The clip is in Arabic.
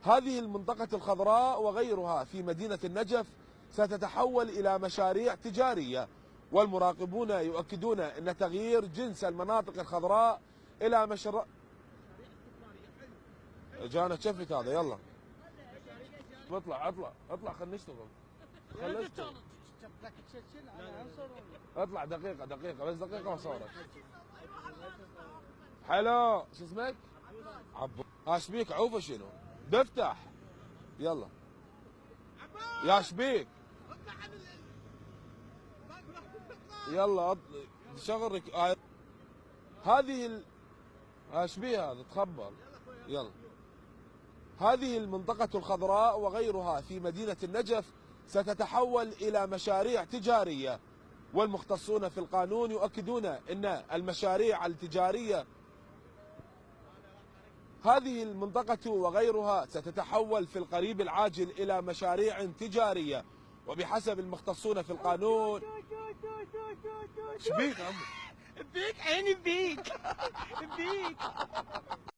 هذه المنطقة الخضراء وغيرها في مدينة النجف ستتحول إلى مشاريع تجارية، والمراقبون يؤكدون أن تغيير جنس المناطق الخضراء إلى مشروع. جانا شفت هذا. يلا اطلع اطلع اطلع، خلينا نشتغل. اطلع دقيقة بس دقيقة وصورك. حلو. شو اسمك؟ عبو. شبيك عوفة شنو؟ دفتح. يلا يا شبيك. يلا شغل هذه شبيه هذا تخبر. يلا. هذه المنطقة الخضراء وغيرها في مدينة النجف ستتحول إلى مشاريع تجارية، والمختصون في القانون يؤكدون أن المشاريع التجارية هذه المنطقة وغيرها ستتحول في القريب العاجل إلى مشاريع تجارية، وبحسب المختصون في القانون. شبيك عمو؟ بيك عيني بيك.